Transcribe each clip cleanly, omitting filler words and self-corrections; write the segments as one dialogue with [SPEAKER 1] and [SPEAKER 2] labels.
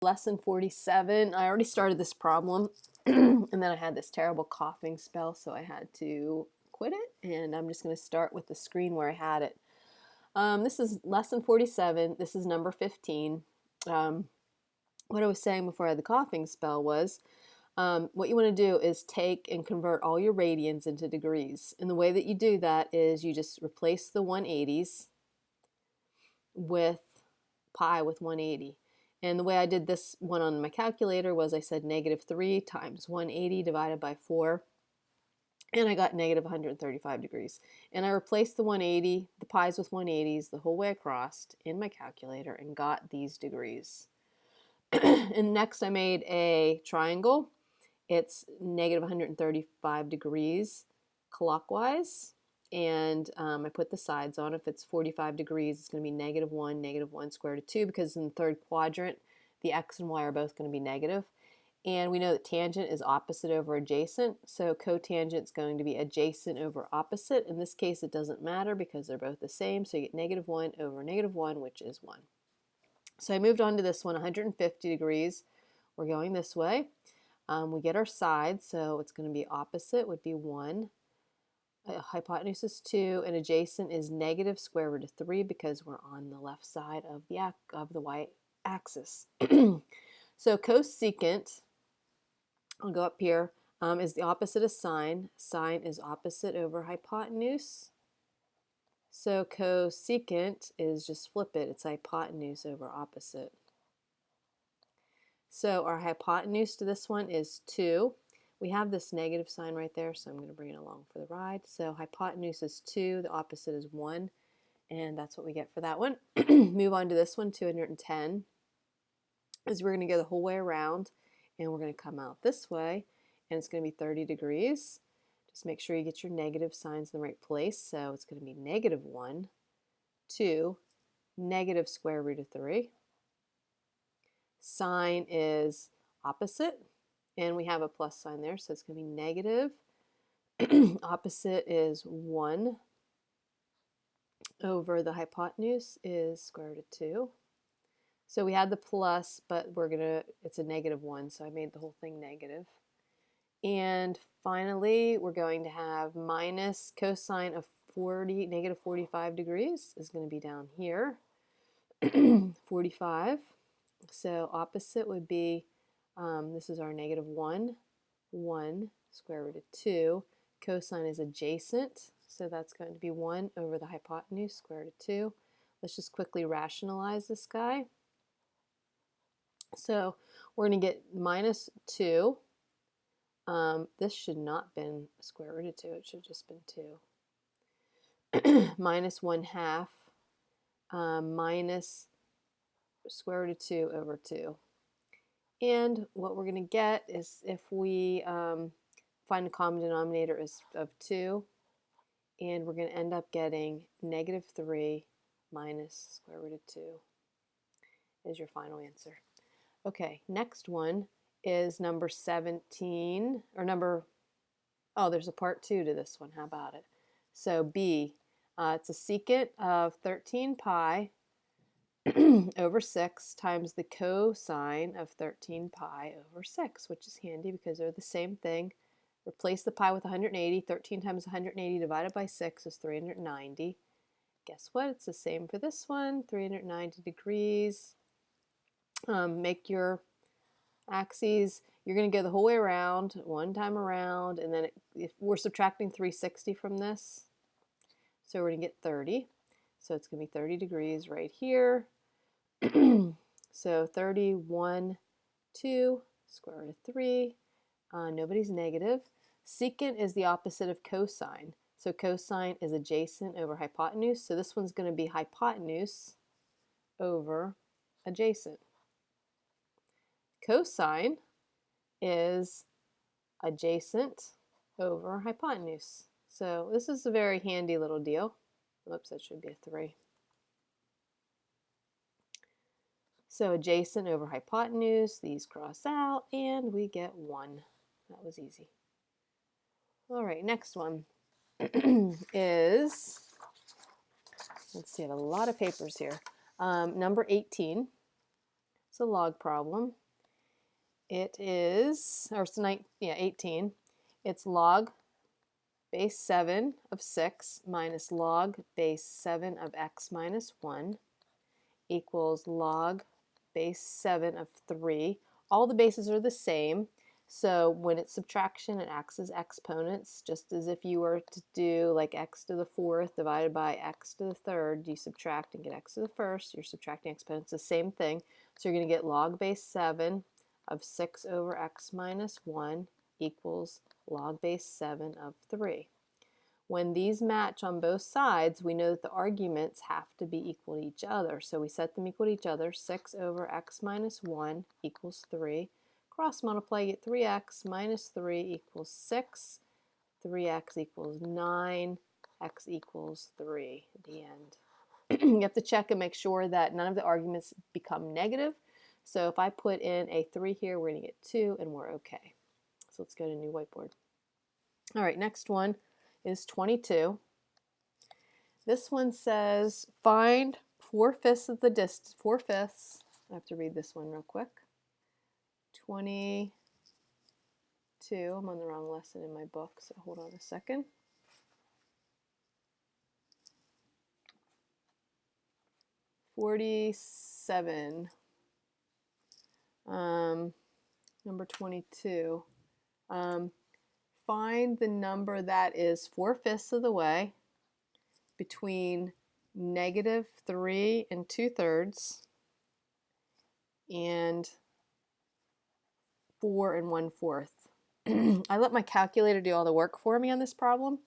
[SPEAKER 1] Lesson 47. I already started this problem and then I had this terrible coughing spell, so I had to quit it, and I'm just going to start with the screen where I had it. This is lesson 47. This is number 15. What I was saying before I had the coughing spell was what you want to do is take and convert all your radians into degrees. And the way that you do that is you just replace the 180s with pi with 180. And the way I did this one on my calculator was I said -3 times 180 divided by 4, and I got -135 degrees. And I replaced the 180, the pi's with 180s the whole way across in my calculator and got these degrees. And next I made a triangle. It's -135 degrees clockwise. And I put the sides on. If it's 45 degrees, it's going to be -1 square root of 2, because in the third quadrant, the x and y are both going to be negative. And we know that tangent is opposite over adjacent, so cotangent is going to be adjacent over opposite. In this case, it doesn't matter because they're both the same, so you get -1 over -1, which is 1. So I moved on to this one, 150 degrees. We're going this way. We get our sides, so it's going to be opposite would be 1. Hypotenuse is 2, and adjacent is -square root of 3 because we're on the left side of the y-axis. So cosecant, I'll go up here, is the opposite of sine. Sine is opposite over hypotenuse. So cosecant is just flip it. It's hypotenuse over opposite. So our hypotenuse to this one is 2. We have this negative sign right there, so I'm going to bring it along for the ride. So hypotenuse is 2, the opposite is 1, and that's what we get for that one. Move on to this one, 210, is we're going to go the whole way around, and we're going to come out this way, and it's going to be 30 degrees. Just make sure you get your negative signs in the right place. So it's going to be -1, 2, -square root of 3. Sine is opposite, and we have a plus sign there, so it's going to be negative. Opposite is 1 over the hypotenuse is square root of 2. So we had the plus, but it's a -1, so I made the whole thing negative. And finally, we're going to have minus cosine of -45 degrees is going to be down here, 45. So opposite would be, this is our -1, 1 square root of 2. Cosine is adjacent, so that's going to be 1 over the hypotenuse, square root of 2. Let's just quickly rationalize this guy. So we're going to get -2. This should not have been square root of 2. It should have just been 2. -1/2 minus square root of 2 over 2. And what we're going to get is, if we find a common denominator of 2, and we're going to end up getting -3 minus square root of 2 is your final answer. Okay, next one is number 17, or there's a part 2 to this one. How about it? So B, it's a secant of 13 pi over 6 times the cosine of 13 pi over 6, which is handy because they're the same thing. Replace the pi with 180. 13 times 180 divided by 6 is 390. Guess what? It's the same for this one, 390 degrees. Make your axes. You're going to go the whole way around, one time around, and then if we're subtracting 360 from this, so we're going to get 30. So it's going to be 30 degrees right here. So 31, 2, square root of 3. Nobody's negative. Secant is the opposite of cosine. So cosine is adjacent over hypotenuse. So this one's going to be hypotenuse over adjacent. Cosine is adjacent over hypotenuse. So this is a very handy little deal. Oops, that should be a 3. So adjacent over hypotenuse, these cross out, and we get 1. That was easy. All right, next one is, let's see, I have a lot of papers here. Number 18. It's a log problem. It is, or it's 18. It's log base 7 of 6 minus log base 7 of x minus 1 equals log base 7 of 3. All the bases are the same, so when it's subtraction, it acts as exponents, just as if you were to do like x to the 4th divided by x to the 3rd. You subtract and get x to the 1st. You're subtracting exponents, the same thing. So you're going to get log base 7 of 6 over x minus 1 equals log base 7 of 3. When these match on both sides, we know that the arguments have to be equal to each other. So we set them equal to each other. 6 over x minus 1 equals 3. Cross multiply, get 3x minus 3 equals 6. 3x equals 9. X equals 3 at the end. You have to check and make sure that none of the arguments become negative. So if I put in a 3 here, we're going to get 2, and we're okay. So let's go to new whiteboard. All right, next one is 22. This one says find 4/5 of the distance. 4/5. I have to read this one real quick. 22. I'm on the wrong lesson in my book, so hold on a second. $47. Number 22. Find the number that is 4/5 of the way between -3 and 2/3 and 4 and 1/4. I let my calculator do all the work for me on this problem.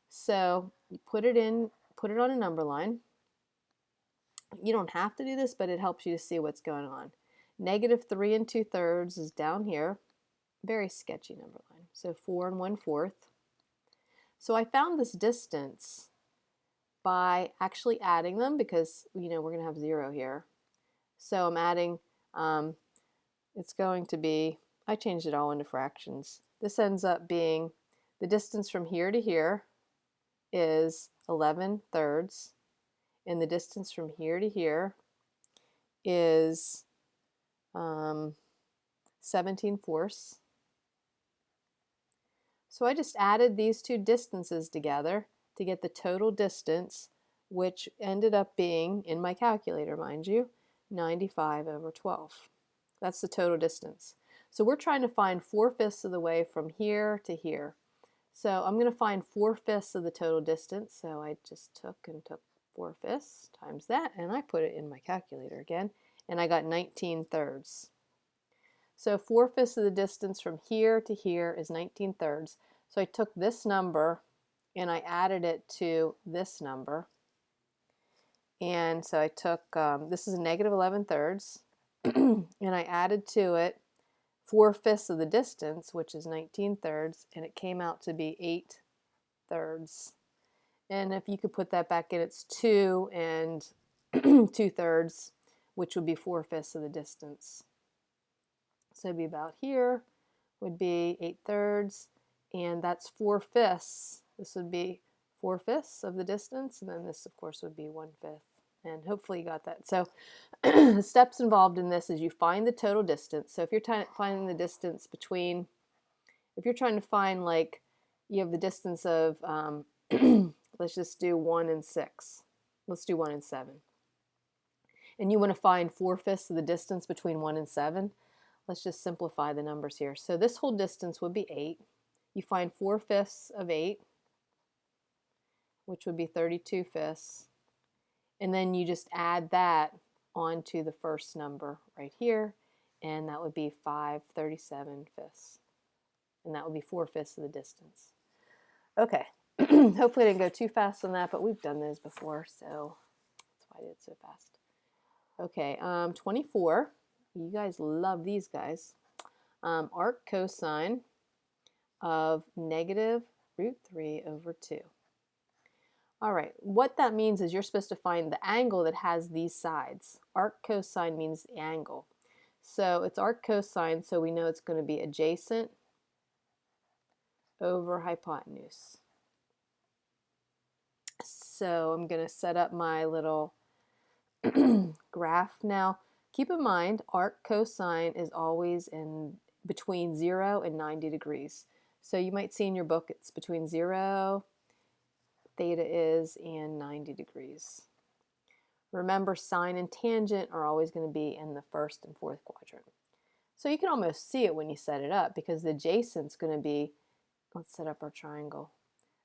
[SPEAKER 1] So you put it in, put it on a number line. You don't have to do this, but it helps you to see what's going on. -3 and 2/3 is down here. Very sketchy number line. So 4 and 1/4. So I found this distance by actually adding them because, you know, we're going to have 0 here. So I'm adding, it's going to be, I changed it all into fractions. This ends up being, the distance from here to here is 11/3, and the distance from here to here is 17/4. So I just added these two distances together to get the total distance, which ended up being, in my calculator mind you, 95 over 12. That's the total distance. So we're trying to find 4/5 of the way from here to here. So I'm going to find 4/5 of the total distance. So I just took 4/5 times that, and I put it in my calculator again, and I got 19/3. So 4/5 of the distance from here to here is 19/3. So I took this number and I added it to this number. And so I took, this is a -11/3, and I added to it 4/5 of the distance, which is 19/3, and it came out to be 8/3. And if you could put that back in, it's 2 and 2/3, which would be 4/5 of the distance. So it'd be about here, would be 8/3, and that's 4/5. This would be 4/5 of the distance, and then this, of course, would be 1/5. And hopefully you got that. So the steps involved in this is you find the total distance. So if you're finding the distance between, if you're trying to find, like, you have the distance of, let's just do 1 and 6. Let's do 1 and 7. And you want to find 4/5 of the distance between 1 and 7. Let's just simplify the numbers here. So this whole distance would be 8. You find 4/5 of 8, which would be 32/5. And then you just add that onto the first number right here, and that would be 5/37. And that would be 4/5 of the distance. Okay, hopefully I didn't go too fast on that, but we've done those before, so that's why I did it so fast. Okay, 24. You guys love these guys. Arc cosine of -√3 over 2. All right, what that means is you're supposed to find the angle that has these sides. Arc cosine means the angle. So it's arc cosine, so we know it's going to be adjacent over hypotenuse. So I'm going to set up my little graph now. Keep in mind, arc cosine is always in between 0 and 90 degrees. So you might see in your book it's between 0, theta is, and 90 degrees. Remember, sine and tangent are always going to be in the first and fourth quadrant. So you can almost see it when you set it up, because the adjacent's going to be, let's set up our triangle.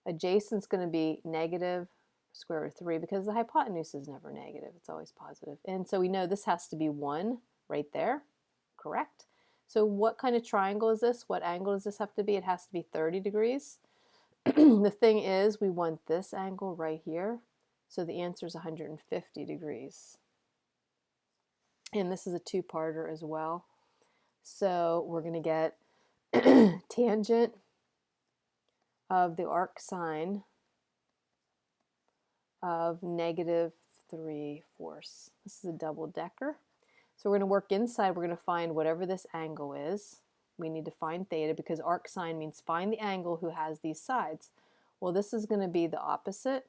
[SPEAKER 1] Adjacent's going to be negative square root of 3, because the hypotenuse is never negative, it's always positive. And so we know this has to be 1 right there, correct? So what kind of triangle is this? What angle does this have to be? It has to be 30 degrees. The thing is, we want this angle right here, so the answer is 150 degrees. And this is a two-parter as well. So we're going to get tangent of the arc sine of negative 3/4. This is a double-decker. So we're going to work inside. We're going to find whatever this angle is. We need to find theta, because arc sine means find the angle who has these sides. Well, this is going to be the opposite,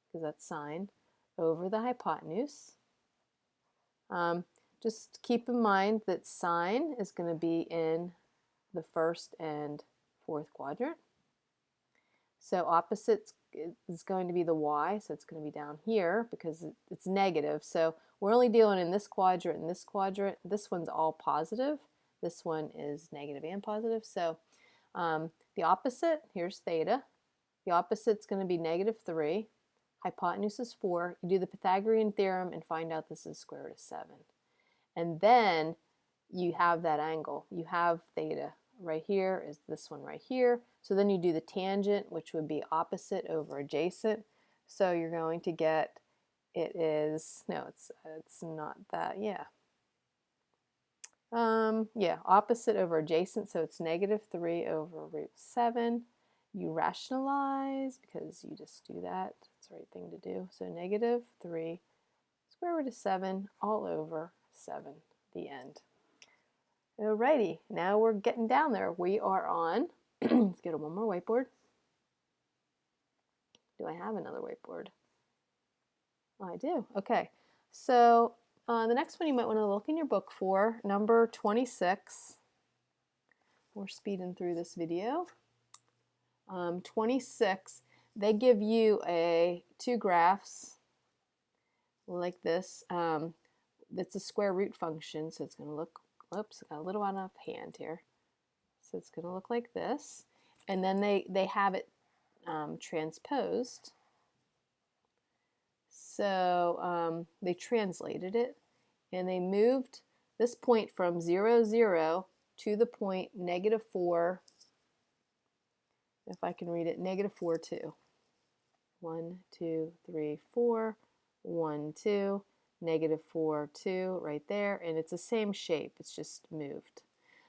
[SPEAKER 1] because that's sine, over the hypotenuse. Just keep in mind that sine is going to be in the first and fourth quadrant. So opposite is going to be the y, so it's going to be down here because it's negative. So we're only dealing in this quadrant and this quadrant. This one's all positive. This one is negative and positive. So the opposite, here's theta. The opposite's going to be negative 3. Hypotenuse is 4. You do the Pythagorean theorem and find out this is square root of 7. And then you have that angle. You have theta. Right here is this one right here. So then you do the tangent, which would be opposite over adjacent. So you're going to get, it is, no, it's not that, yeah. Yeah, opposite over adjacent, so it's negative 3 over root 7. You rationalize, because you just do that. It's the right thing to do. So negative 3 square root of 7 all over 7, the end. Alrighty, now we're getting down there. We are on, let's get one more whiteboard. Do I have another whiteboard? I do. Okay, so the next one you might want to look in your book for, number 26. We're speeding through this video. 26, they give you two graphs like this. It's a square root function, so it's going to look, oops, got a little out of hand here. So it's going to look like this. And then they have it transposed. So they translated it, and they moved this point from 0, 0 to the point negative 4, if I can read it, negative 4, 2. 1, 2, 3, 4, 1, 2, negative 4, 2, right there, and it's the same shape, it's just moved.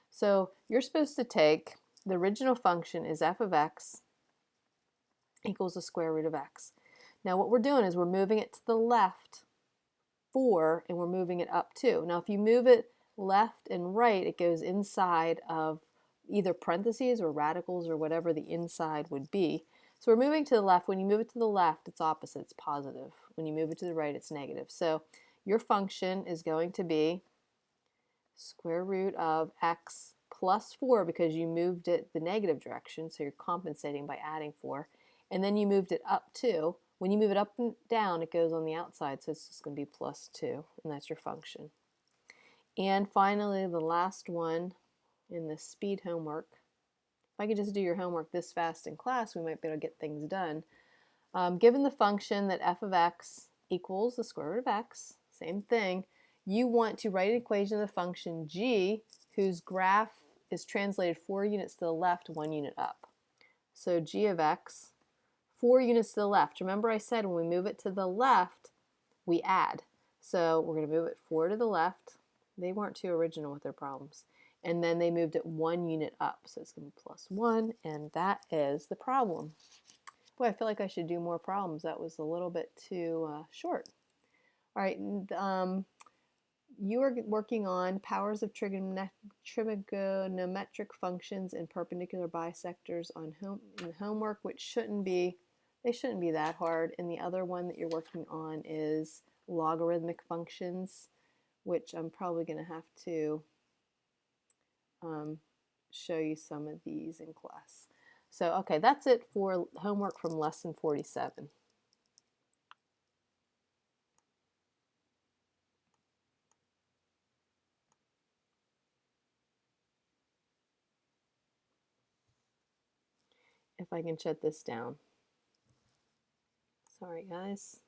[SPEAKER 1] So you're supposed to take, the original function is f of x equals the square root of x. Now what we're doing is we're moving it to the left 4, and we're moving it up 2. Now if you move it left and right, it goes inside of either parentheses or radicals or whatever the inside would be. So we're moving to the left. When you move it to the left, it's opposite, it's positive. When you move it to the right, it's negative. So your function is going to be square root of x plus 4, because you moved it the negative direction, so you're compensating by adding 4. And then you moved it up 2. When you move it up and down, it goes on the outside, so it's just going to be plus 2, and that's your function. And finally, the last one in the speed homework. If I could just do your homework this fast in class, we might be able to get things done. Given the function that f of x equals the square root of x, same thing, you want to write an equation of the function g, whose graph is translated 4 units to the left, 1 unit up. So g of x, 4 units to the left. Remember I said when we move it to the left, we add. So we're going to move it 4 to the left. They weren't too original with their problems. And then they moved it 1 unit up, so it's going to be plus 1, and that is the problem. Boy, I feel like I should do more problems. That was a little bit too short. All right, you are working on powers of trigonometric functions and perpendicular bisectors on in the homework, which shouldn't be that hard. And the other one that you're working on is logarithmic functions, which I'm probably going to have to show you some of these in class. So, okay, that's it for homework from lesson 47. If I can shut this down. Sorry, guys.